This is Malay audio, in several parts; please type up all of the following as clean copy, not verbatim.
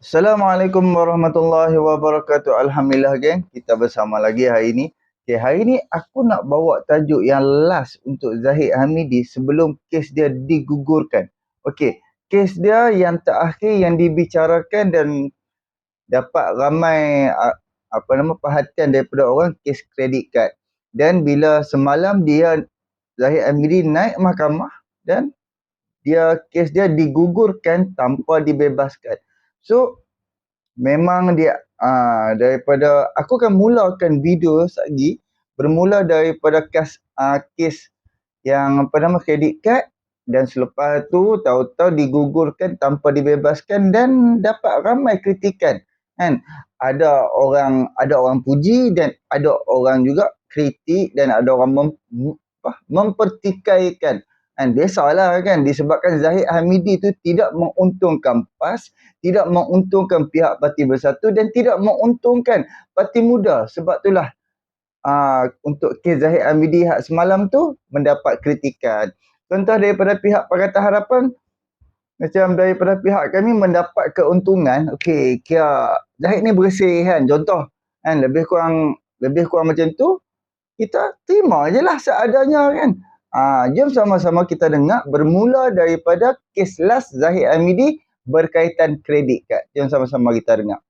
Assalamualaikum warahmatullahi wabarakatuh. Alhamdulillah geng, kita bersama lagi hari ini. Okay, hari ini aku nak bawa tajuk yang last untuk Zahid Hamidi sebelum kes dia digugurkan. Okey, kes dia yang terakhir yang dibicarakan dan dapat ramai perhatian daripada orang, kes kredit kad. Dan bila semalam Zahid Hamidi naik mahkamah dan kes dia digugurkan tanpa dibebaskan. So memang dia daripada aku akan mulakan video lagi bermula daripada kes yang kredit kad, dan selepas tu tahu-tahu digugurkan tanpa dibebaskan dan dapat ramai kritikan kan. Ada orang puji dan ada orang juga kritik dan ada orang mempertikaikan kan. Biasalah kan, disebabkan Zahid Hamidi tu tidak menguntungkan PAS, tidak menguntungkan pihak Parti Bersatu dan tidak menguntungkan Parti Muda. Sebab itulah untuk kes Zahid Hamidi semalam tu mendapat kritikan. Contoh daripada pihak Pakatan Harapan, macam daripada pihak kami mendapat keuntungan. Okey, kira Zahid ni bersih kan, contoh kan, lebih kurang macam tu, kita terima je lah seadanya kan. Jom sama-sama kita dengar bermula daripada kes last Zahid Hamidi berkaitan kredit kad. Jom sama-sama kita dengar.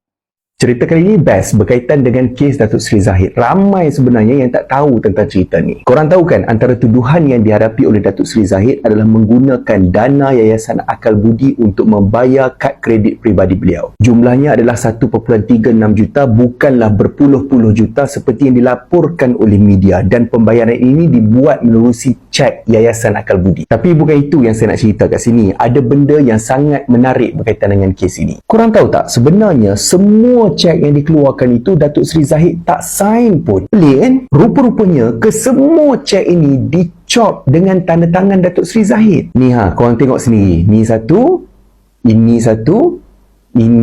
Cerita kali ini best berkaitan dengan kes Datuk Seri Zahid. Ramai sebenarnya yang tak tahu tentang cerita ni. Korang tahu kan, antara tuduhan yang dihadapi oleh Datuk Seri Zahid adalah menggunakan dana Yayasan Akal Budi untuk membayar kad kredit peribadi beliau. Jumlahnya adalah 1.36 juta, bukanlah berpuluh-puluh juta seperti yang dilaporkan oleh media, dan pembayaran ini dibuat menerusi cek Yayasan Akal Budi. Tapi bukan itu yang saya nak cerita kat sini. Ada benda yang sangat menarik berkaitan dengan kes ini. Korang tahu tak, sebenarnya semua cek yang dikeluarkan itu Datuk Seri Zahid tak sign pun. Pelik kan? Rupa-rupanya kesemua cek ini dicop dengan tanda tangan Datuk Seri Zahid. Ni korang tengok sendiri. Ni satu, ini satu, ini.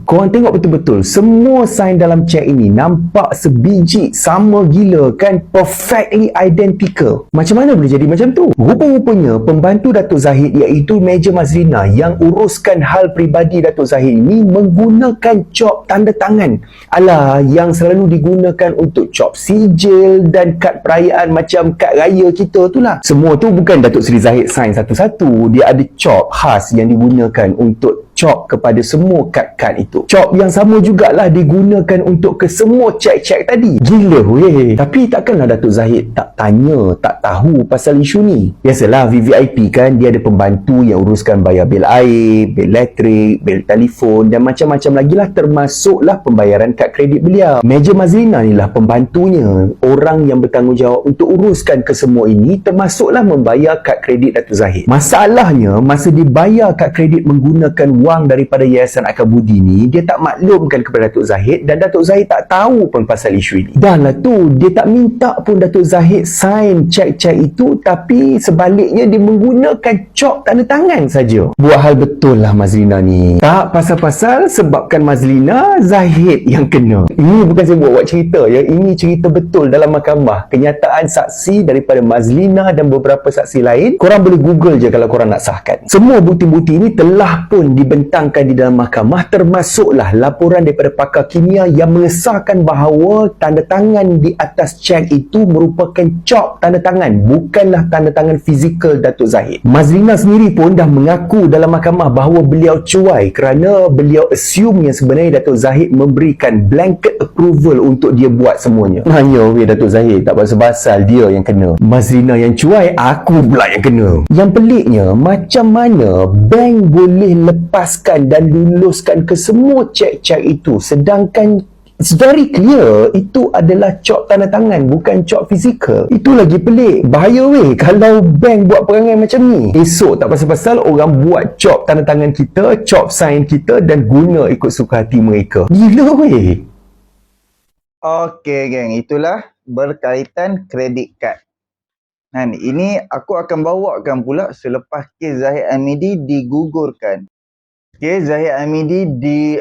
Korang tengok betul-betul, semua sign dalam cek ini nampak sebiji, sama gila kan, perfectly identical. Macam mana boleh jadi macam tu? Rupa-rupanya pembantu Datuk Zahid iaitu Meja Mazlina yang uruskan hal peribadi Datuk Zahid ini menggunakan cop tanda tangan ala yang selalu digunakan untuk cop sijil dan kad perayaan macam kad raya kita tu lah. Semua tu bukan Datuk Seri Zahid sign satu-satu, dia ada cop khas yang digunakan untuk cop kepada semua kad-kad itu. Cop yang sama jugalah digunakan untuk ke semua cek-cek tadi. Gila weh. Tapi takkanlah Datuk Zahid tak tanya, tak tahu pasal isu ni. Biasalah VVIP kan, dia ada pembantu yang uruskan bayar bil air, bil elektrik, bil telefon dan macam-macam lagi lah, termasuklah pembayaran kad kredit beliau. Meja Mazlina ni lah pembantunya, orang yang bertanggungjawab untuk uruskan ke semua ini, termasuklah membayar kad kredit Datuk Zahid. Masalahnya, masa dibayar kad kredit menggunakan wang daripada Yayasan Akal Budi ni, dia tak maklumkan kepada Datuk Zahid dan Datuk Zahid tak tahu pun pasal isu ini. Dah lah tu, dia tak minta pun Datuk Zahid sign cek-cek itu, tapi sebaliknya dia menggunakan cop tanda tangan saja. Buat hal betul lah Mazlina ni. Tak pasal-pasal sebabkan Mazlina, Zahid yang kena. Ini bukan saya buat cerita ya, ini cerita betul dalam mahkamah. Kenyataan saksi daripada Mazlina dan beberapa saksi lain. Korang boleh google je kalau korang nak sahkan. Semua bukti-bukti ini telah pun dibentangkan di dalam mahkamah, termasuklah laporan daripada pakar kimia yang mengesahkan bahawa tanda tangan di atas cek itu merupakan cop tanda tangan, bukanlah tanda tangan fizikal Datuk Zahid. Mazlina sendiri pun dah mengaku dalam mahkamah bahawa beliau cuai kerana beliau assume yang sebenarnya Datuk Zahid memberikan blanket approval untuk dia buat semuanya. Hanya Datuk Zahid tak pasal-pasal dia yang kena. Mazlina yang cuai, aku pula yang kena. Yang peliknya, macam mana bank boleh lepaskan dan luluskan ke semua cek-cek itu, sedangkan it's very clear itu adalah cop tanda tangan, bukan cop fizikal. Itu lagi pelik. Bahaya weh kalau bank buat perangai macam ni. Esok tak pasal-pasal orang buat cop tanda tangan kita, cop sign kita dan guna ikut suka hati mereka. Gila weh. Okey geng, itulah berkaitan kredit kad. Dan ini aku akan bawakan pula selepas kes Zahid Hamidi digugurkan. Kes Zahid Hamidi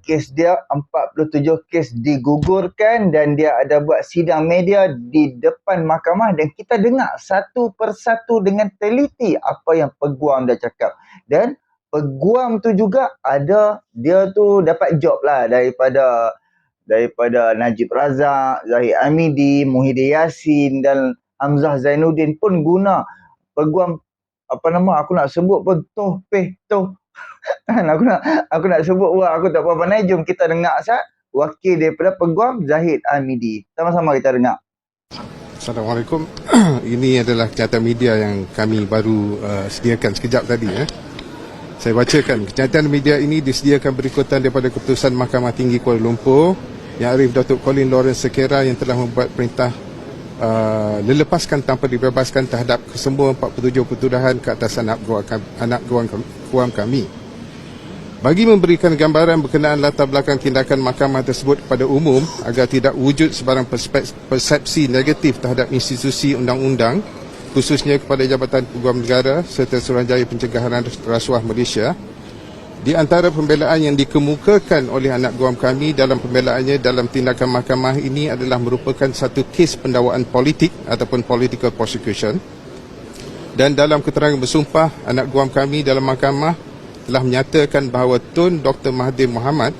kes dia 47 kes digugurkan dan dia ada buat sidang media di depan mahkamah dan kita dengar satu persatu dengan teliti apa yang peguam dah cakap. Dan peguam tu juga dia tu dapat job lah daripada Najib Razak, Zahid Hamidi, Muhyiddin Yassin dan Hamzah Zainuddin pun guna peguam aku nak sebut pun kan aku nak sebut pun aku tak apa pandai. Jom kita dengar wakil daripada peguam Zahid Hamidi. Sama-sama kita dengar. Assalamualaikum. Ini adalah kenyataan media yang kami baru sediakan sekejap tadi. Saya bacakan. Kenyataan media ini disediakan berikutan daripada keputusan Mahkamah Tinggi Kuala Lumpur Yang Arif Datuk Colin Lawrence Sekera yang telah membuat perintah dilepaskan tanpa dibebaskan terhadap kesemua 47 pertuduhan ke atas anak guam kami. Bagi memberikan gambaran berkenaan latar belakang tindakan mahkamah tersebut kepada umum agar tidak wujud sebarang persepsi negatif terhadap institusi undang-undang, khususnya kepada Jabatan Peguam Negara serta Suruhanjaya Pencegahan Rasuah Malaysia, di antara pembelaan yang dikemukakan oleh anak guam kami dalam pembelaannya dalam tindakan mahkamah ini adalah merupakan satu kes pendakwaan politik ataupun political prosecution. Dan dalam keterangan bersumpah, anak guam kami dalam mahkamah telah menyatakan bahawa Tun Dr. Mahathir Mohamad,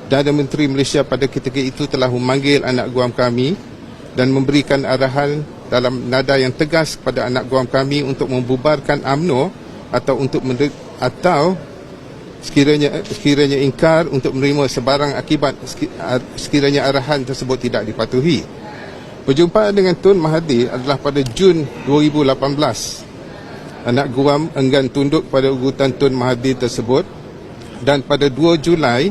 Perdana Menteri Malaysia pada ketika itu telah memanggil anak guam kami dan memberikan arahan dalam nada yang tegas kepada anak guam kami untuk membubarkan UMNO atau sekiranya ingkar untuk menerima sebarang akibat sekiranya arahan tersebut tidak dipatuhi. Perjumpaan dengan Tun Mahathir adalah pada Jun 2018. Anak guam enggan tunduk pada ugutan Tun Mahathir tersebut dan pada 2 Julai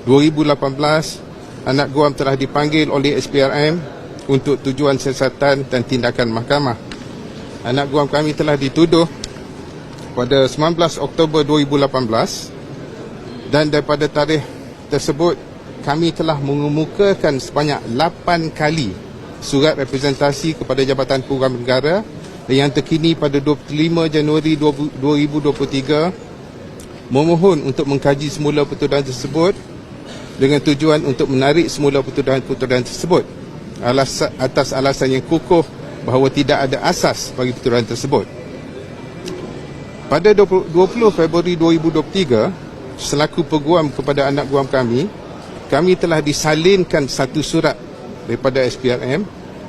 2018 anak guam telah dipanggil oleh SPRM untuk tujuan siasatan dan tindakan mahkamah. Anak guam kami telah dituduh pada 19 Oktober 2018 dan daripada tarikh tersebut kami telah mengemukakan sebanyak 8 kali surat representasi kepada Jabatan Peguam Negara yang terkini pada 25 Januari 2023 memohon untuk mengkaji semula pertuduhan tersebut dengan tujuan untuk menarik semula pertuduhan tersebut atas alasan yang kukuh bahawa tidak ada asas bagi pertuduhan tersebut. Pada 20 Februari 2023, selaku peguam kepada anak guam kami telah disalinkan satu surat daripada SPRM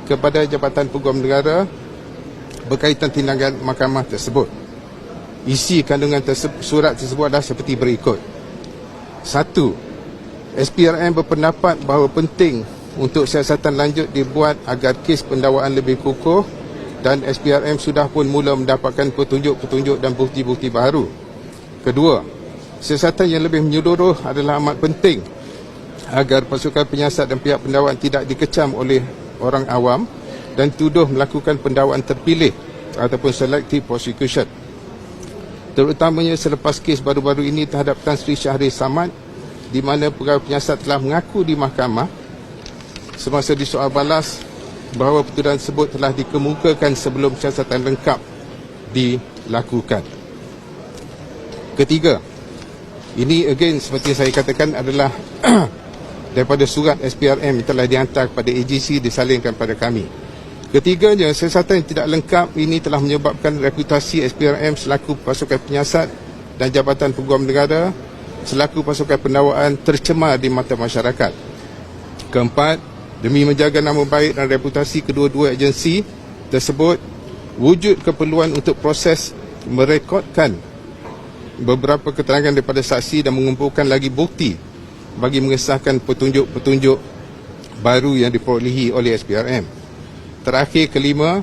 kepada Jabatan Peguam Negara berkaitan tindakan mahkamah tersebut. Isi kandungan surat tersebut adalah seperti berikut. 1. SPRM berpendapat bahawa penting untuk siasatan lanjut dibuat agar kes pendakwaan lebih kukuh dan SPRM sudah pun mula mendapatkan petunjuk-petunjuk dan bukti-bukti baru. Kedua, siasatan yang lebih menyeluruh adalah amat penting agar pasukan penyiasat dan pihak pendakwaan tidak dikecam oleh orang awam dan tuduh melakukan pendakwaan terpilih ataupun selective prosecution. Terutamanya selepas kes baru-baru ini terhadap Tan Sri Shahriz Samad, di mana pegawai penyiasat telah mengaku di mahkamah semasa disoal balas bahawa pertuduhan tersebut telah dikemukakan sebelum siasatan lengkap dilakukan. Ketiga, ini again seperti saya katakan adalah daripada surat SPRM yang telah dihantar kepada AGC disalinkan pada kami. Ketiganya, siasatan yang tidak lengkap ini telah menyebabkan reputasi SPRM selaku pasukan penyiasat dan Jabatan Peguam Negara selaku pasukan pendakwaan tercemar di mata masyarakat. Keempat, demi menjaga nama baik dan reputasi kedua-dua agensi tersebut, wujud keperluan untuk proses merekodkan beberapa keterangan daripada saksi dan mengumpulkan lagi bukti bagi mengesahkan petunjuk-petunjuk baru yang diperolehi oleh SPRM. Terakhir, kelima,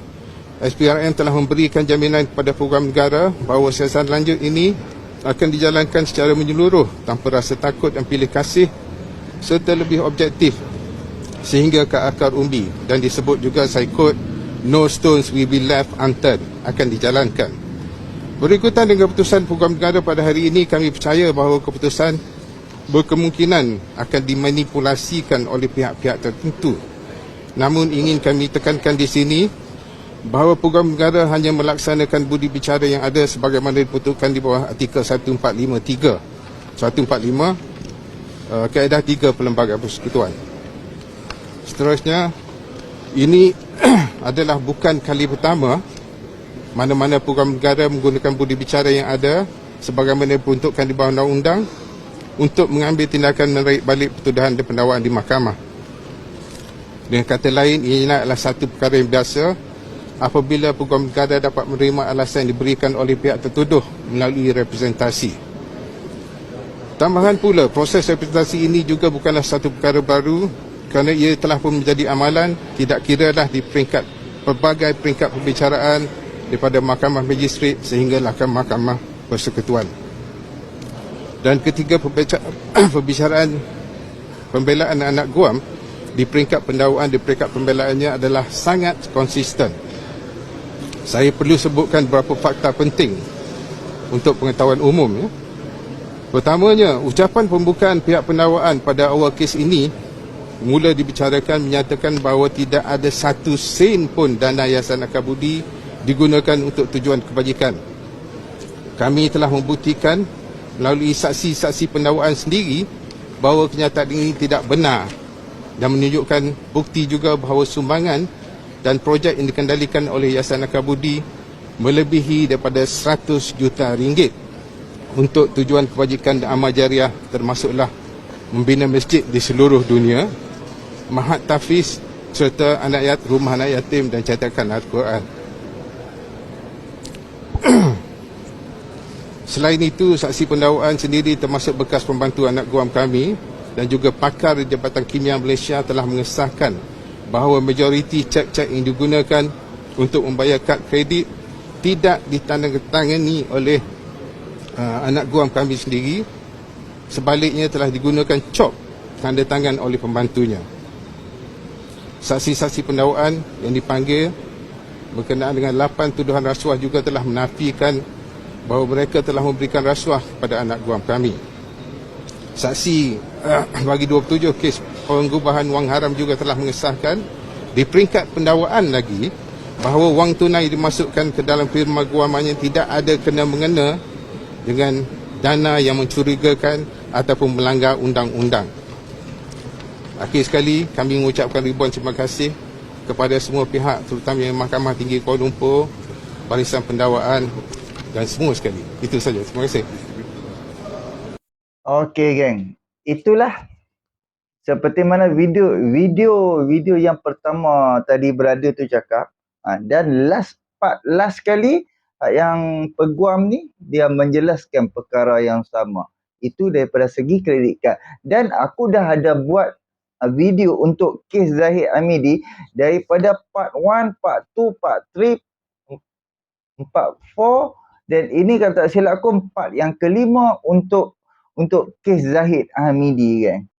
SPRM telah memberikan jaminan kepada Peguam Negara bahawa siasatan lanjut ini akan dijalankan secara menyeluruh tanpa rasa takut dan pilih kasih serta lebih objektif sehingga ke akar umbi, dan disebut juga, saya quote, "No stones will be left unturned," akan dijalankan. Berikutan dengan keputusan Peguam Negara pada hari ini, kami percaya bahawa keputusan berkemungkinan akan dimanipulasikan oleh pihak-pihak tertentu. Namun ingin kami tekankan di sini bahawa Peguam Negara hanya melaksanakan budi bicara yang ada sebagaimana diputuskan di bawah artikel 1453. 145 kaedah 3 Perlembagaan Persekutuan. Seterusnya, ini adalah bukan kali pertama mana-mana program negara menggunakan budi bicara yang ada sebagaimana diperuntukkan di bawah undang-undang untuk mengambil tindakan menarik balik pertuduhan dan pendakwaan di mahkamah. Dengan kata lain, ini adalah satu perkara yang biasa apabila program negara dapat menerima alasan yang diberikan oleh pihak tertuduh melalui representasi. Tambahan pula, proses representasi ini juga bukanlah satu perkara baru kerana ia telah pun menjadi amalan tidak kiralah di peringkat pelbagai peringkat pembicaraan daripada mahkamah magistrat sehinggalah ke mahkamah persekutuan. Dan ketiga pembicaraan pembelaan anak guam di peringkat pendakwaan, di peringkat pembelaannya adalah sangat konsisten. Saya perlu sebutkan beberapa fakta penting untuk pengetahuan umum. Pertamanya, ucapan pembukaan pihak pendakwaan pada awal kes ini mula dibicarakan menyatakan bahawa tidak ada satu sen pun dana Yayasan Akabudi digunakan untuk tujuan kebajikan. Kami telah membuktikan melalui saksi-saksi pendakwaan sendiri bahawa kenyataan ini tidak benar dan menunjukkan bukti juga bahawa sumbangan dan projek yang dikendalikan oleh Yayasan Akabudi melebihi daripada 100 juta ringgit untuk tujuan kebajikan dan amal jariah, termasuklah membina masjid di seluruh dunia, mahat tahfiz serta rumah anak yatim dan cetakan Al-Quran. Selain itu, saksi pendakwaan sendiri termasuk bekas pembantu anak guam kami dan juga pakar Jabatan Kimia Malaysia telah mengesahkan bahawa majoriti cek-cek yang digunakan untuk membayar kad kredit tidak ditandatangani oleh anak guam kami sendiri. Sebaliknya telah digunakan cop tanda tangan oleh pembantunya. Saksi-saksi pendakwaan yang dipanggil berkenaan dengan 8 tuduhan rasuah juga telah menafikan bahawa mereka telah memberikan rasuah kepada anak guam kami. Saksi bagi 27 kes pengubahan wang haram juga telah mengesahkan di peringkat pendakwaan lagi bahawa wang tunai dimasukkan ke dalam firma guamannya tidak ada kena-mengena dengan dana yang mencurigakan ataupun melanggar undang-undang. Akhir sekali, kami mengucapkan ribuan terima kasih kepada semua pihak, terutamanya Mahkamah Tinggi Kuala Lumpur, Barisan Pendakwaan dan semua sekali. Itu saja. Terima kasih. Okey geng. Itulah seperti mana video yang pertama tadi berada tu cakap. Dan last kali yang peguam ni dia menjelaskan perkara yang sama. Itu daripada segi kredit kad. Dan aku dah ada buat video untuk kes Zahid Hamidi daripada part 1, part 2, part 3, part 4 dan ini kalau tak silap aku part yang kelima untuk kes Zahid Hamidi geng.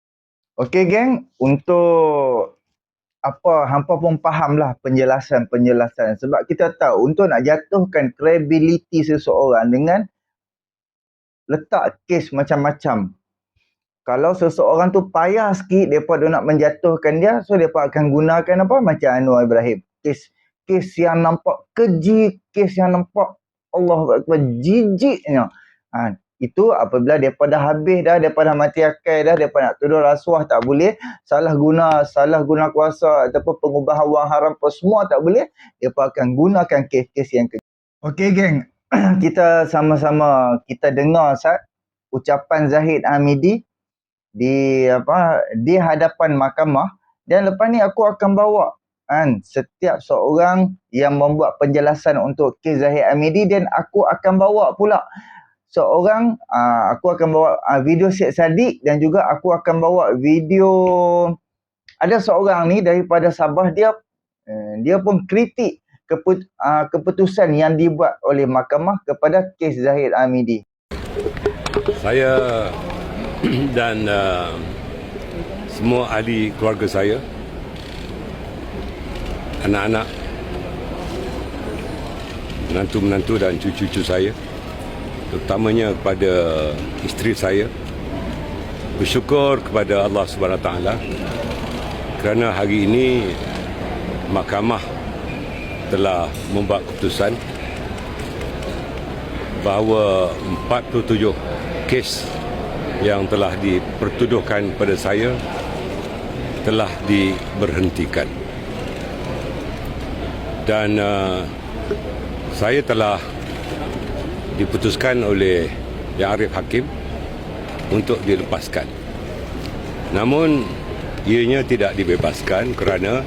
Okey geng, untuk apa hampa pun fahamlah penjelasan sebab kita tahu untuk nak jatuhkan credibility seseorang dengan letak kes macam-macam. Kalau seseorang tu payah sikit daripada nak menjatuhkan dia, so depa akan gunakan apa macam Anwar Ibrahim. Kes yang nampak keji, kes yang nampak Allahu Akbar jijiknya. Itu apabila depa dah habis dah, depa dah mati akal dah, depa nak tuduh rasuah tak boleh, salah guna kuasa ataupun pengubahan wang haram pun semua tak boleh, depa akan gunakan kes-kes yang keji. Okey geng, kita sama-sama kita dengar ucapan Zahid Hamidi di hadapan mahkamah dan lepas ni aku akan bawa setiap seorang yang membuat penjelasan untuk kes Zahid Hamidi dan aku akan bawa pula seorang aku akan bawa video Syed Saddiq dan juga aku akan bawa video ada seorang ni daripada Sabah, dia pun kritik keputusan yang dibuat oleh mahkamah kepada kes Zahid Hamidi. Saya dan semua ahli keluarga saya, anak-anak, menantu-menantu dan cucu-cucu saya, terutamanya kepada isteri saya, bersyukur kepada Allah SWT kerana hari ini mahkamah telah membuat keputusan bahawa 47 kes yang telah dipertuduhkan pada saya telah diberhentikan. Dan saya telah diputuskan oleh Yang Arif Hakim untuk dilepaskan. Namun ianya tidak dibebaskan kerana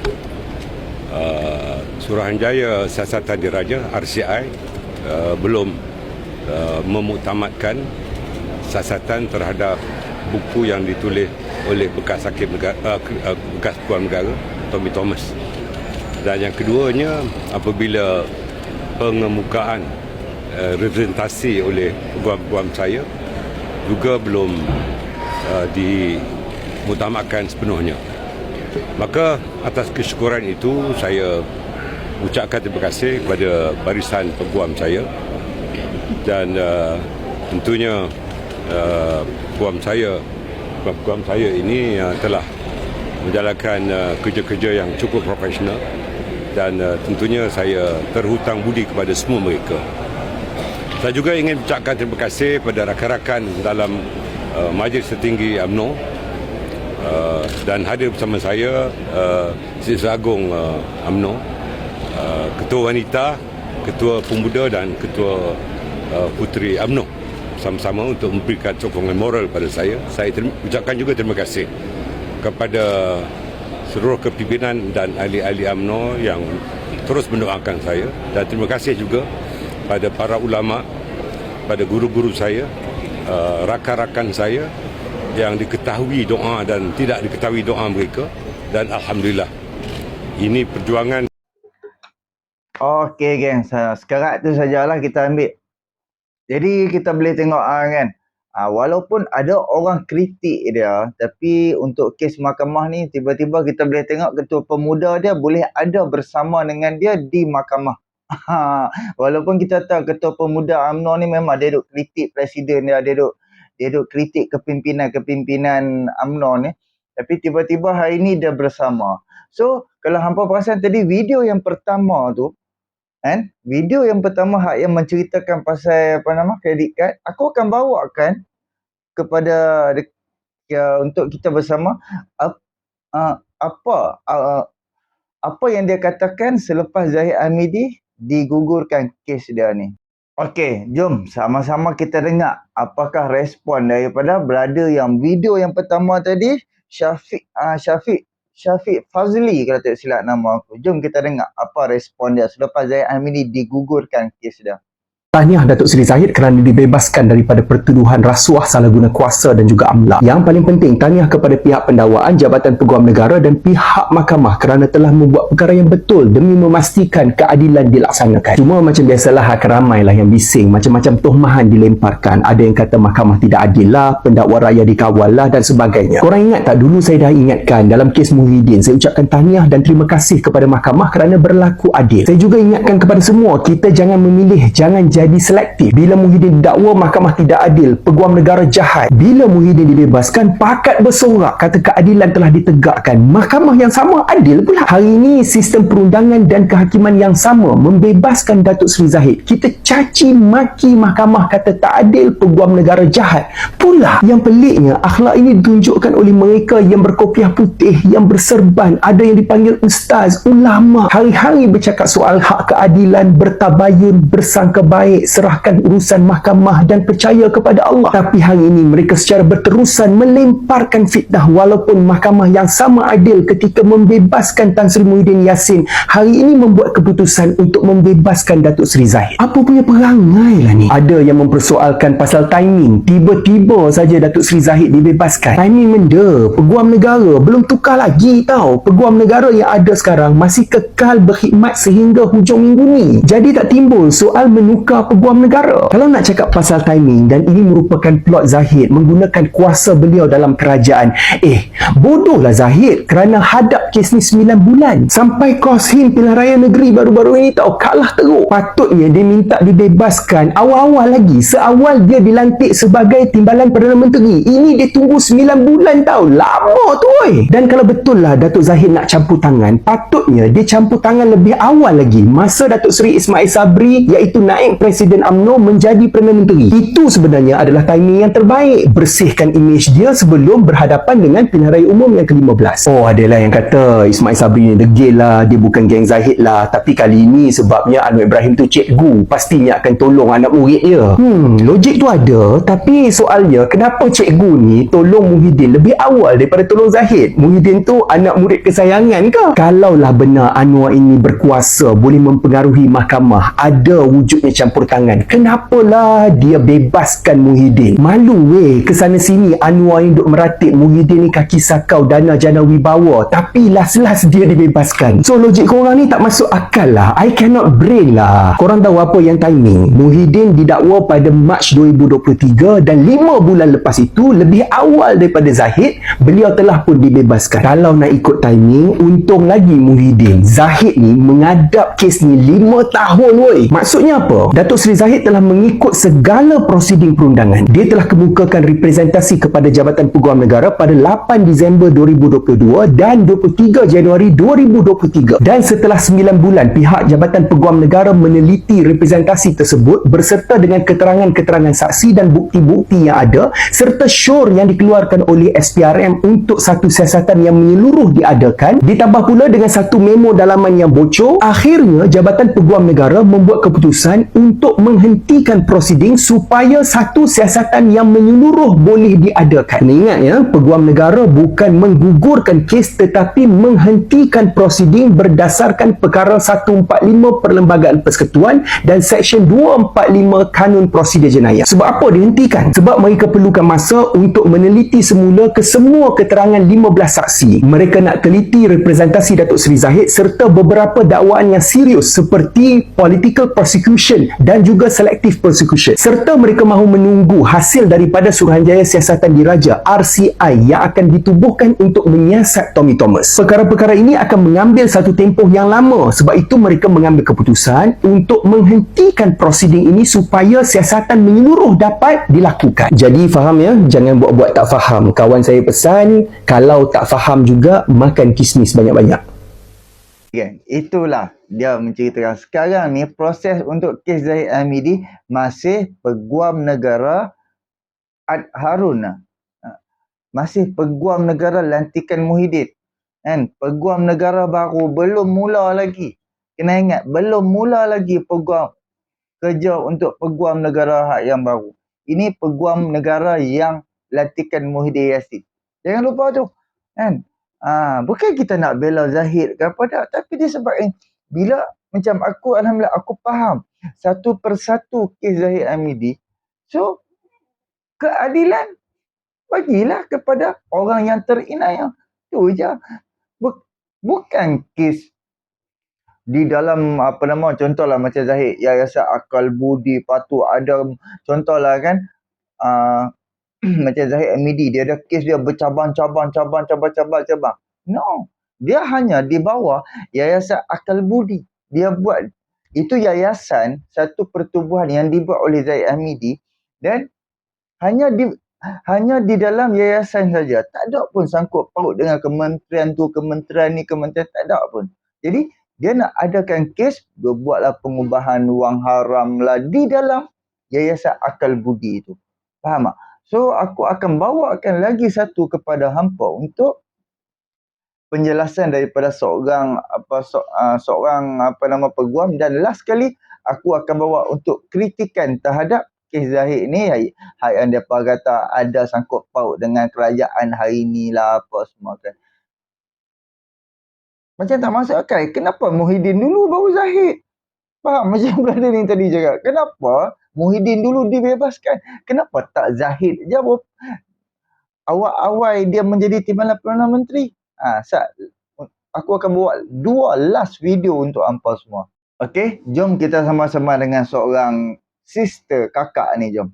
Suruhanjaya Siasatan Diraja RCI belum memuktamadkan siasatan terhadap buku yang ditulis oleh bekas hakim negara, bekas Ketua Negara Tommy Thomas. Dan yang keduanya, apabila pengemukaan representasi oleh peguam-peguam saya juga belum dimuktamadkan sepenuhnya. Maka atas kesyukuran itu saya ucapkan terima kasih kepada barisan peguam saya, dan tentunya peguam saya ini telah menjalankan kerja-kerja yang cukup profesional, dan tentunya saya terhutang budi kepada semua mereka. Saya juga ingin ucapkan terima kasih kepada rakan-rakan dalam Majlis Tertinggi UMNO, dan hadir bersama saya Siti Agung UMNO, Ketua Wanita, Ketua Pemuda dan Ketua Puteri UMNO, sama-sama untuk memberikan sokongan moral pada saya. Saya ucapkan juga terima kasih kepada seluruh kepimpinan dan ahli-ahli UMNO yang terus mendoakan saya, dan terima kasih juga pada para ulama, pada guru-guru saya, rakan-rakan saya yang diketahui doa dan tidak diketahui doa mereka, dan alhamdulillah ini perjuangan. Okey geng, sekarang tu sajalah kita ambil. Jadi kita boleh tengok kan, walaupun ada orang kritik dia, tapi untuk kes mahkamah ni tiba-tiba kita boleh tengok Ketua Pemuda dia boleh ada bersama dengan dia di mahkamah. Walaupun kita tahu Ketua Pemuda UMNO ni memang dia duk kritik presiden dia, dia duk kritik kepimpinan UMNO ni, tapi tiba-tiba hari ni dia bersama. So kalau hampa perasan tadi video yang pertama tu kan, video yang pertama yang menceritakan pasal kredit card, aku akan bawakan kepada untuk kita bersama apa yang dia katakan selepas Zahid Hamidi digugurkan kes dia ni. Okey, jom sama-sama kita dengar apakah respon daripada brother yang video yang pertama tadi, Syafiq Fazli kalau tak silap nama aku. Jom kita dengar apa respon dia selepas Zahid Hamidi digugurkan kes dia. Tahniah Datuk Seri Zahid kerana dibebaskan daripada pertuduhan rasuah salah guna kuasa dan juga amla. Yang paling penting, tahniah kepada pihak pendakwaan, Jabatan Peguam Negara dan pihak mahkamah kerana telah membuat perkara yang betul demi memastikan keadilan dilaksanakan. Cuma macam biasalah, akan ramailah yang bising, macam-macam tuhmahan dilemparkan. Ada yang kata mahkamah tidak adil lah, pendakwa raya dikawal lah dan sebagainya. Korang ingat tak, dulu saya dah ingatkan dalam kes Muhyiddin, saya ucapkan tahniah dan terima kasih kepada mahkamah kerana berlaku adil. Saya juga ingatkan kepada semua, kita jangan memilih, jangan jadi selektif. Bila Muhyiddin didakwa, mahkamah tidak adil, peguam negara jahat. Bila Muhyiddin dibebaskan, pakat bersorak kata keadilan telah ditegakkan. Mahkamah yang sama adil pula. Hari ini sistem perundangan dan kehakiman yang sama membebaskan Datuk Seri Zahid. Kita caci maki mahkamah kata tak adil, peguam negara jahat pula. Yang peliknya, akhlak ini ditunjukkan oleh mereka yang berkopiah putih, yang berserban, ada yang dipanggil ustaz, ulama, hari-hari bercakap soal hak keadilan, bertabayun, bersangka baik, serahkan urusan mahkamah dan percaya kepada Allah. Tapi hari ini mereka secara berterusan melemparkan fitnah, walaupun mahkamah yang sama adil ketika membebaskan Tan Sri Muhyiddin Yassin hari ini membuat keputusan untuk membebaskan Datuk Seri Zahid. Apa punya perangai lah ni? Ada yang mempersoalkan pasal timing, tiba-tiba saja Datuk Seri Zahid dibebaskan. Timing benda, peguam negara belum tukar lagi tau. Peguam negara yang ada sekarang masih kekal berkhidmat sehingga hujung minggu ni. Jadi tak timbul soal menukar peguam negara. Kalau nak cakap pasal timing, dan ini merupakan plot Zahid menggunakan kuasa beliau dalam kerajaan, bodohlah Zahid kerana hadap kes ni 9 bulan sampai Koshim pilihan raya negeri baru-baru ini tahu kalah teruk. Patutnya dia minta dibebaskan awal-awal lagi, seawal dia dilantik sebagai timbalan Perdana Menteri. Ini dia tunggu 9 bulan tau, lama tu oi. Dan kalau betul lah Datuk Zahid nak campur tangan, patutnya dia campur tangan lebih awal lagi, masa Datuk Seri Ismail Sabri iaitu naib presiden Presiden UMNO menjadi Perdana Menteri. Itu sebenarnya adalah timing yang terbaik. Bersihkan imej dia sebelum berhadapan dengan pilihan raya umum yang ke-15. Oh, adalah yang kata Ismail Sabri ni degil lah, dia bukan geng Zahid lah. Tapi kali ini sebabnya Anwar Ibrahim tu cikgu, pastinya akan tolong anak murid dia. Logik tu ada, tapi soalnya kenapa cikgu ni tolong Muhyiddin lebih awal daripada tolong Zahid? Muhyiddin tu anak murid kesayangan ke? Kalaulah benar Anwar ini berkuasa, boleh mempengaruhi mahkamah, ada wujudnya campur tangan, kenapalah dia bebaskan Muhyiddin? Malu weh, kesana sini Anwar ni duk meratip Muhyiddin ni kaki sakau dana jana wibawa, tapi last-last dia dibebaskan. So logik korang ni tak masuk akal lah. I cannot brain lah. Korang tahu apa yang timing? Muhyiddin didakwa pada Mac 2023 dan 5 bulan lepas itu, lebih awal daripada Zahid, beliau telah pun dibebaskan. Kalau nak ikut timing, untung lagi Muhyiddin. Zahid ni mengadap kes ni 5 tahun woi. Maksudnya apa? Datuk Seri Zahid telah mengikut segala prosiding perundangan. Dia telah kemukakan representasi kepada Jabatan Peguam Negara pada 8 Disember 2022 dan 23 Januari 2023. Dan setelah 9 bulan, pihak Jabatan Peguam Negara meneliti representasi tersebut berserta dengan keterangan-keterangan saksi dan bukti-bukti yang ada serta syur yang dikeluarkan oleh SPRM untuk satu siasatan yang menyeluruh diadakan, ditambah pula dengan satu memo dalaman yang bocor. Akhirnya Jabatan Peguam Negara membuat keputusan untuk menghentikan prosiding supaya satu siasatan yang menyeluruh boleh diadakan. Ingat ya, Peguam Negara bukan menggugurkan kes tetapi menghentikan prosiding berdasarkan perkara 145 Perlembagaan Persekutuan dan Seksyen 245 Kanun Prosedur Jenayah. Sebab apa dihentikan? Sebab mereka perlukan masa untuk meneliti semula kesemua keterangan 15 saksi. Mereka nak teliti representasi Datuk Seri Zahid serta beberapa dakwaan yang serius seperti political prosecution dan juga selective prosecution. Serta mereka mahu menunggu hasil daripada Suruhanjaya Siasatan Diraja RCI yang akan ditubuhkan untuk menyiasat Tommy Thomas. Perkara-perkara ini akan mengambil satu tempoh yang lama. Sebab itu mereka mengambil keputusan untuk menghentikan prosiding ini supaya siasatan menyeluruh dapat dilakukan. Jadi faham ya, jangan buat-buat tak faham. Kawan saya pesan, kalau tak faham juga, makan kismis banyak-banyak. Kan? Itulah dia menceritakan sekarang ni proses untuk kes Zahid Hamidi masih Peguam Negara Ad Harun. Masih Peguam Negara lantikan Muhyiddin. Kan? Peguam Negara baru belum mula lagi. Kena ingat, belum mula lagi peguam kerja untuk Peguam Negara hak yang baru. Ini Peguam Negara yang lantikan Muhyiddin Yassin. Jangan lupa tu. Kan? Bukan kita nak bela Zahid ke apa tak, tapi disebabkan bila macam aku, alhamdulillah aku faham satu persatu kes Zahid Hamidi. So keadilan bagilah kepada orang yang terinayah. Tu je. Bukan kes di dalam contohlah macam Zahid Yayasan Akal Budi Patut ada contohlah kan macam Zahid Hamidi, dia ada kes dia bercabang-cabang. No, dia hanya di bawah Yayasan Akal Budi. Dia buat itu yayasan, satu pertubuhan yang dibuat oleh Zahid Hamidi dan hanya di dalam yayasan saja. Tak ada pun sangkut paut dengan kementerian tu, kementerian ni, kementerian, tak ada pun. Jadi dia nak adakan kes, dia buatlah pengubahan wang haram lah di dalam Yayasan Akal Budi itu. Faham tak? So aku akan bawakan lagi satu kepada hampa untuk penjelasan daripada seorang peguam, dan last sekali aku akan bawa untuk kritikan terhadap kes Zahid ni yang dia kata ada sangkut paut dengan kerajaan hari ni lah apa semua kan. Macam tak masuk akal. Kenapa Muhyiddin dulu baru Zahid? Faham? Macam brother ni tadi cakap. Kenapa Muhyiddin dulu dibebaskan? Kenapa tak Zahid je? Awal-awal dia menjadi Timbalan Perdana Menteri. Aku akan buat 2 last video untuk hampa semua. Okey, jom kita sama-sama dengan seorang sister kakak ni, jom.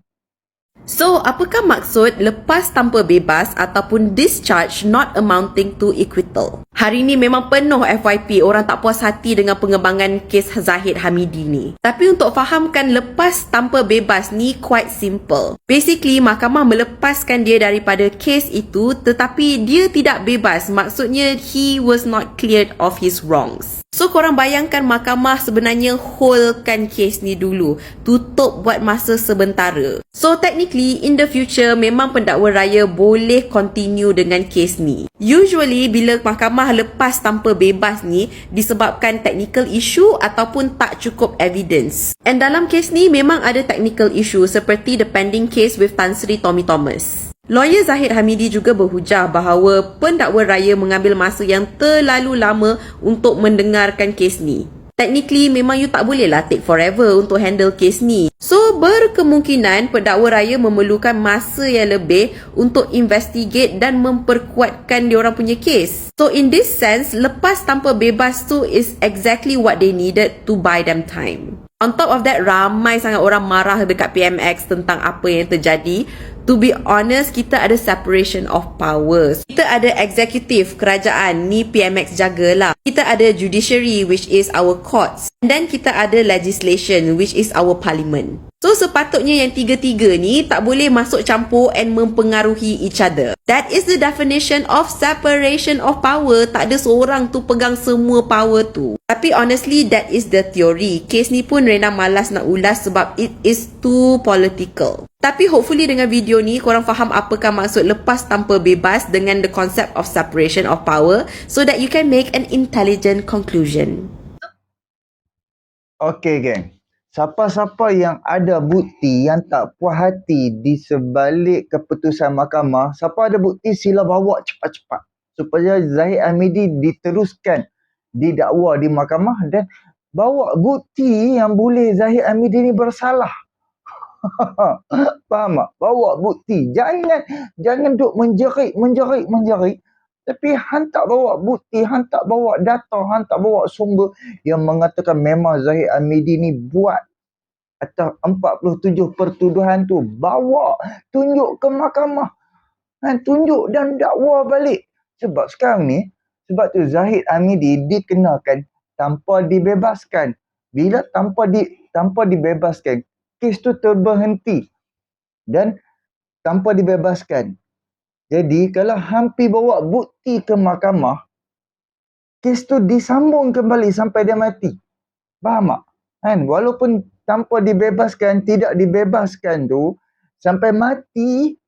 So, apakah maksud lepas tanpa bebas ataupun discharge not amounting to acquittal? Hari ni memang penuh FYP, orang tak puas hati dengan pengembangan kes Zahid Hamidi ni. Tapi untuk fahamkan lepas tanpa bebas ni quite simple. Basically, mahkamah melepaskan dia daripada kes itu tetapi dia tidak bebas. Maksudnya, he was not cleared of his wrongs. So korang bayangkan mahkamah sebenarnya holdkan kes ni dulu, tutup buat masa sementara. So technically in the future memang pendakwa raya boleh continue dengan kes ni. Usually bila mahkamah lepas tanpa bebas ni disebabkan technical issue ataupun tak cukup evidence. And dalam kes ni memang ada technical issue seperti the pending case with Tan Sri Tommy Thomas. Lawyer Zahid Hamidi juga berhujah bahawa pendakwa raya mengambil masa yang terlalu lama untuk mendengarkan kes ni. Technically memang you tak boleh lah take forever untuk handle kes ni. So berkemungkinan pendakwa raya memerlukan masa yang lebih untuk investigate dan memperkuatkan diorang punya kes. So in this sense, lepas tanpa bebas tu is exactly what they needed to buy them time. On top of that, ramai sangat orang marah dekat PMX tentang apa yang terjadi. To be honest, kita ada separation of powers. Kita ada executive, kerajaan, ni PMX jagalah. Kita ada judiciary, which is our courts. And then kita ada legislation, which is our parliament. So sepatutnya yang tiga-tiga ni tak boleh masuk campur and mempengaruhi each other. That is the definition of separation of power. Tak ada seorang tu pegang semua power tu. Tapi honestly, that is the theory. Kes ni pun Rena malas nak ulas sebab it is too political. Tapi hopefully dengan video ni korang faham apakah maksud lepas tanpa bebas dengan the concept of separation of power so that you can make an intelligent conclusion. Okay, geng. Siapa-siapa yang ada bukti yang tak puas hati di sebalik keputusan mahkamah, siapa ada bukti sila bawa cepat-cepat supaya Zahid Hamidi diteruskan didakwa di mahkamah dan bawa bukti yang boleh Zahid Hamidi ni bersalah. Faham tak? Bawa bukti. Jangan duk menjerit. Tapi hang tak bawa bukti, hang tak bawa data, hang tak bawa sumber yang mengatakan memang Zahid Hamidi ni buat atas 47 pertuduhan tu. Bawa, tunjuk ke mahkamah. Tunjuk dan dakwa balik. Sebab sekarang ni, sebab tu Zahid Hamidi dikenakan tanpa dibebaskan. Bila tanpa dibebaskan, kes tu terberhenti dan tanpa dibebaskan. Jadi kalau hampir bawa bukti ke mahkamah, kes tu disambung kembali sampai dia mati. Faham tak? Walaupun tanpa dibebaskan, tidak dibebaskan tu, sampai mati,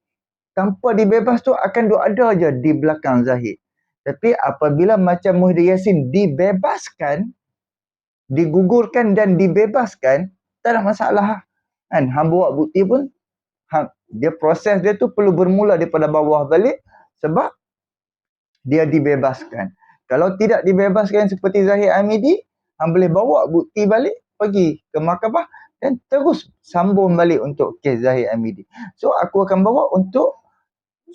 tanpa dibebas tu akan ada je di belakang Zahid. Tapi apabila macam Muhyiddin Yassin dibebaskan, digugurkan dan dibebaskan, tak ada masalah. Hang bawa bukti pun, dia proses dia tu perlu bermula daripada bawah balik sebab dia dibebaskan. Kalau tidak dibebaskan seperti Zahid Hamidi, hang boleh bawa bukti balik, pergi ke mahkamah dan terus sambung balik untuk kes Zahid Hamidi. So aku akan bawa untuk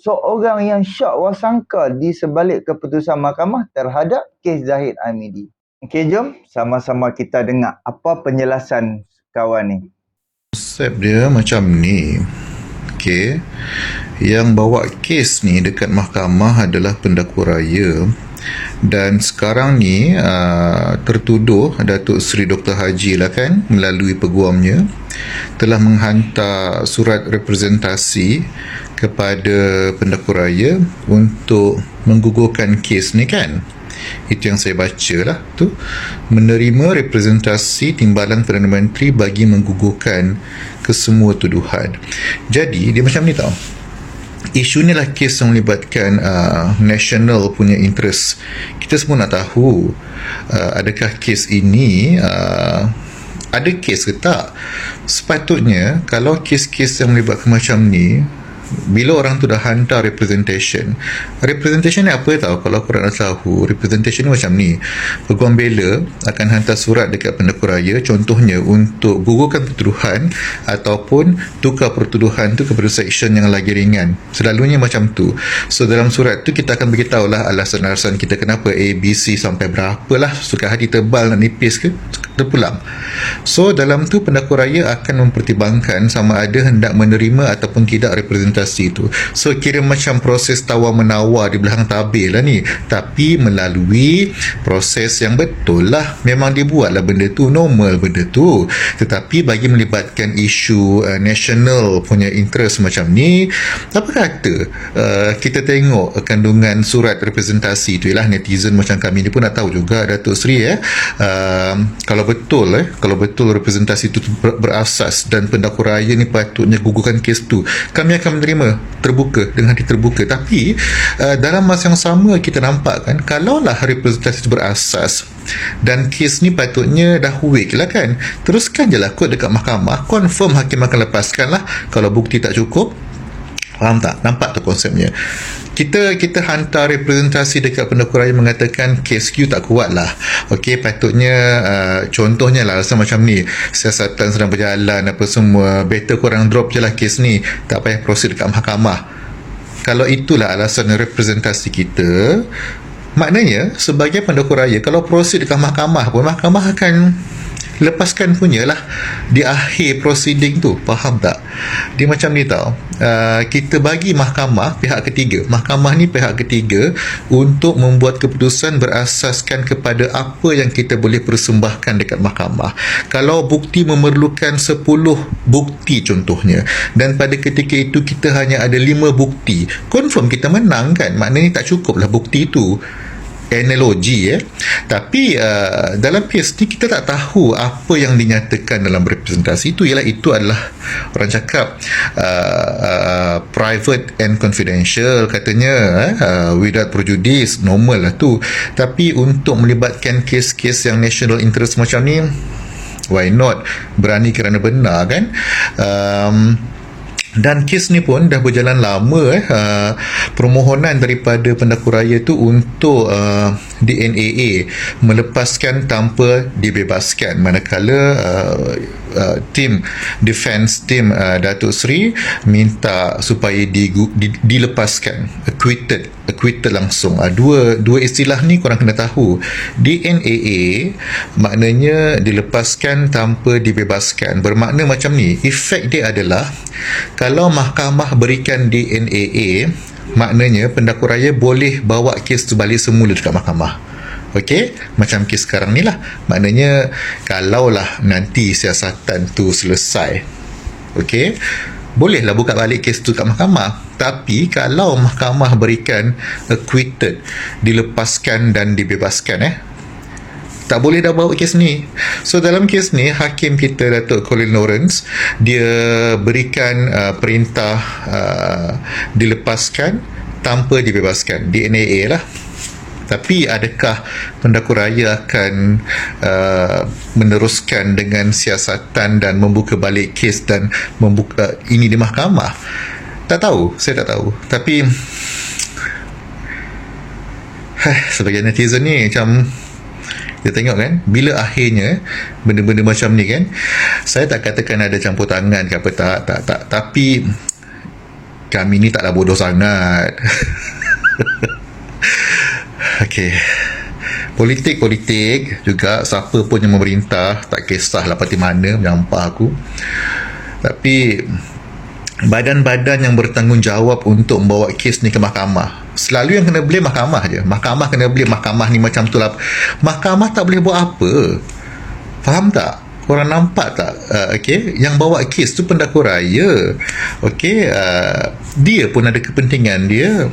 seorang yang syak wasangka di sebalik keputusan mahkamah terhadap kes Zahid Hamidi. Okey, jom sama-sama kita dengar apa penjelasan kawan ni. Konsep dia macam ni. Okey. Yang bawa kes ni dekat mahkamah adalah pendakwa raya. Dan sekarang ni tertuduh Datuk Seri Dr. Haji lah kan, melalui peguamnya telah menghantar surat representasi kepada pendakwa raya untuk menggugurkan kes ni kan. Itu yang saya baca lah tu, menerima representasi Timbalan Perdana Menteri bagi menggugurkan kesemua tuduhan. Jadi dia macam ni tau, isu ni lah kes yang melibatkan national punya interest. Kita semua nak tahu adakah kes ini ada kes ke tak. Sepatutnya kalau kes-kes yang melibatkan macam ni, bila orang tu dah hantar representation ni apa tahu? Kalau korang nak tahu, representation ni macam ni. Peguam bela akan hantar surat dekat pendakwa raya, contohnya untuk gugurkan pertuduhan ataupun tukar pertuduhan tu kepada seksyen yang lagi ringan. Selalunya macam tu. So dalam surat tu kita akan beritahulah alasan-alasan kita kenapa A, B, C sampai berapa lah. Suka hati tebal nak nipis ke, terpulang. So dalam tu pendakwa raya akan mempertimbangkan sama ada hendak menerima ataupun tidak representasi itu. So kira macam proses tawar-menawar di belakang tabir lah ni, tapi melalui proses yang betul lah. Memang dibuatlah benda tu, normal benda tu. Tetapi bagi melibatkan isu national punya interest macam ni, apa kata kita tengok kandungan surat representasi tu, ialah netizen macam kami ni pun dah tahu juga Datuk Seri kalau betul representasi itu berasas dan pendakwa raya ni patutnya gugurkan kes tu, kami akan menerima terbuka, dengan hati terbuka. Tapi dalam masa yang sama kita nampak kan, kalaulah representasi itu berasas dan kes ni patutnya dah weak lah kan, teruskan je lah kot dekat mahkamah, confirm hakim akan lepaskan lah kalau bukti tak cukup. Faham tak? Nampak tu konsepnya. Kita hantar representasi dekat pendakwa raya mengatakan kes Q tak kuat lah. Okey, patutnya contohnya lah rasa macam ni, siasatan sedang berjalan apa semua, better korang drop je lah kes ni, tak payah proceed dekat mahkamah. Kalau itulah alasan representasi kita, maknanya sebagai pendakwa raya kalau proceed dekat mahkamah pun, mahkamah akan lepaskan punya lah di akhir proceeding tu. Faham tak? Dia macam ni tau, kita bagi mahkamah ni pihak ketiga untuk membuat keputusan berasaskan kepada apa yang kita boleh persembahkan dekat mahkamah. Kalau bukti memerlukan 10 bukti contohnya, dan pada ketika itu kita hanya ada 5 bukti, confirm kita menang kan? Maknanya tak cukup lah bukti itu. Analogi tapi dalam kes ni kita tak tahu apa yang dinyatakan dalam representasi itu, ialah itu adalah orang cakap private and confidential katanya, without prejudice, normal lah tu. Tapi untuk melibatkan kes-kes yang national interest macam ni, why not? Berani kerana benar kan. Dan kes ni pun dah berjalan lama. Permohonan daripada pendakwa raya tu untuk DNAA melepaskan tanpa dibebaskan, manakala tim defense team Datuk Seri minta supaya dilepaskan, acquitted langsung. Dua istilah ni korang kena tahu. DNAA maknanya dilepaskan tanpa dibebaskan, bermakna macam ni. Efek dia adalah kalau mahkamah berikan DNAA, maknanya pendakwa raya boleh bawa kes tu balik semula dekat mahkamah. Okey, macam kes sekarang ni lah. Maknanya kalaulah nanti siasatan tu selesai, okey, bolehlah buka balik kes tu kat mahkamah. Tapi kalau mahkamah berikan acquitted, dilepaskan dan dibebaskan, tak boleh dah bawa kes ni. So dalam kes ni, hakim kita Datuk Colin Lawrence, dia berikan perintah dilepaskan tanpa dibebaskan, DNAA lah. Tapi adakah pendakwa raya akan meneruskan dengan siasatan dan membuka balik kes dan membuka ini di mahkamah? Tak tahu, saya tak tahu. Tapi sebagai netizen ni macam kita tengok kan, bila akhirnya benda-benda macam ni kan, saya tak katakan ada campur tangan ke apa, tak, tapi kami ni taklah bodoh sangat. Okey, politik juga, siapa pun yang memerintah, tak kisahlah parti mana, menyampah aku. Tapi badan-badan yang bertanggungjawab untuk membawa kes ni ke mahkamah, selalu yang kena blame mahkamah je. Mahkamah kena blame, mahkamah ni macam tu lah. Mahkamah tak boleh buat apa. Faham tak? Korang nampak tak? Okey, yang bawa kes tu pendakwa raya. Okey, dia pun ada kepentingan dia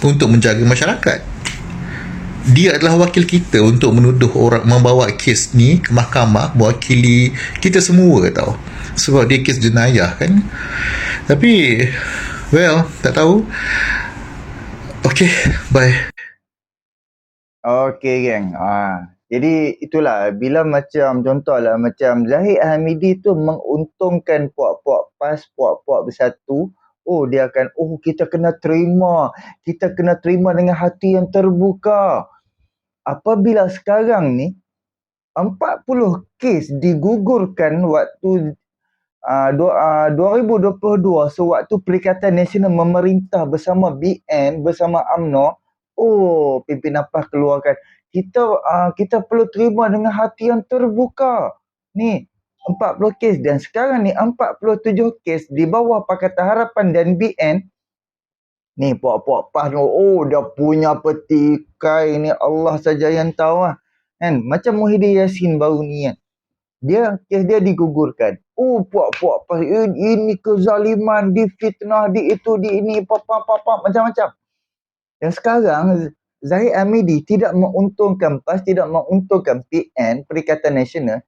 untuk menjaga masyarakat. Dia adalah wakil kita untuk menuduh orang, membawa kes ni ke mahkamah, mewakili kita semua tau, sebab dia kes jenayah kan. Tapi well, tak tahu. Okay, bye. Okay geng. Jadi itulah, bila macam contohlah macam Zahid Hamidi tu menguntungkan puak-puak PAS, puak-puak Bersatu, dia akan, kita kena terima dengan hati yang terbuka. Apabila sekarang ni 40 kes digugurkan waktu 2022, sewaktu Perikatan Nasional memerintah bersama BN, bersama UMNO, pimpinan PAS keluarkan kita perlu terima dengan hati yang terbuka. Ni 40 kes dan sekarang ni 47 kes di bawah Pakatan Harapan dan BN. Ni puak-puak PAS ni, dia punya petikai ni Allah saja yang tahu lah. Kan? Macam Muhyiddin Yassin baru ni kan. Kes dia digugurkan. Puak-puak PAS, ini kezaliman, difitnah, di itu, di ini, macam-macam. Dan sekarang Zahid Hamidi tidak menguntungkan PAS, tidak menguntungkan PN, Perikatan Nasional.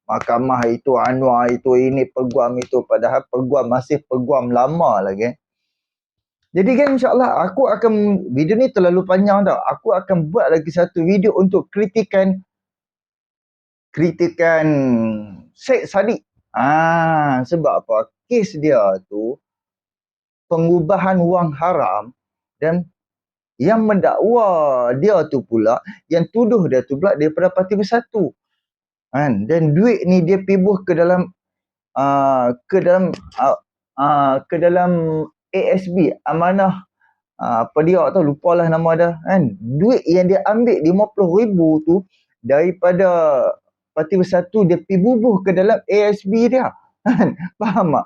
Mahkamah itu, Anwar itu, ini peguam itu, padahal peguam masih peguam lama lagi. Jadi kan insyaAllah aku akan, video ni terlalu panjang tau, aku akan buat lagi satu video untuk kritikan Syed Saddiq. Sebab apa? Kes dia tu pengubahan wang haram, dan yang mendakwa dia tu pula, yang tuduh dia tu pula daripada Parti Bersatu. Dan duit ni dia pibuh ke dalam ASB, amanah apa dia tak tahu, lupalah nama dia kan. Duit yang dia ambil 50,000 tu daripada Parti Bersatu, dia pergi bubuh ke dalam ASB dia kan. Faham tak?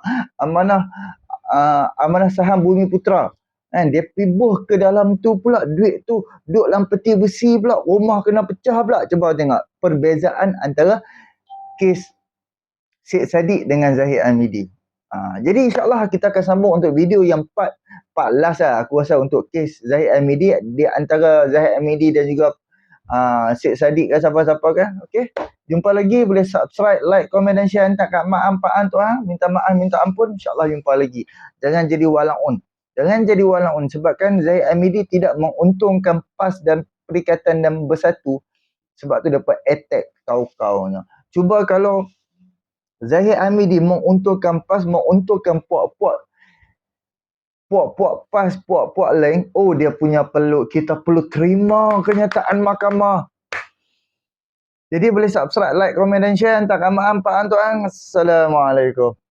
Amanah saham Bumi Putra kan, dia pibuh ke dalam tu pula, duit tu duduk dalam peti besi pula, rumah kena pecah pula. Cuba tengok perbezaan antara kes Syed Saddiq dengan Zahid Hamidi. Jadi insyaAllah kita akan sambung untuk video yang part last lah aku rasa untuk kes Zahid Hamidi, di antara Zahid Hamidi dan juga Syed Saddiq ke siapa-siapa kan. Okay, jumpa lagi, boleh subscribe, like, komen dan share. Hantar kat mak ampaan tu, minta maaf, minta ampun. InsyaAllah jumpa lagi. Jangan jadi wala'un. Sebabkan Zahid Hamidi tidak menguntungkan PAS dan Perikatan dan Bersatu, sebab tu dapat attack kau-kaunya. Cuba kalau Zahid Hamidi menguntungkan PAS, menguntungkan puak-puak PAS, puak-puak lain, dia punya kita perlu terima kenyataan mahkamah. Jadi boleh subscribe, like, komen dan share. Hantar kat mak ampaan tu. Assalamualaikum.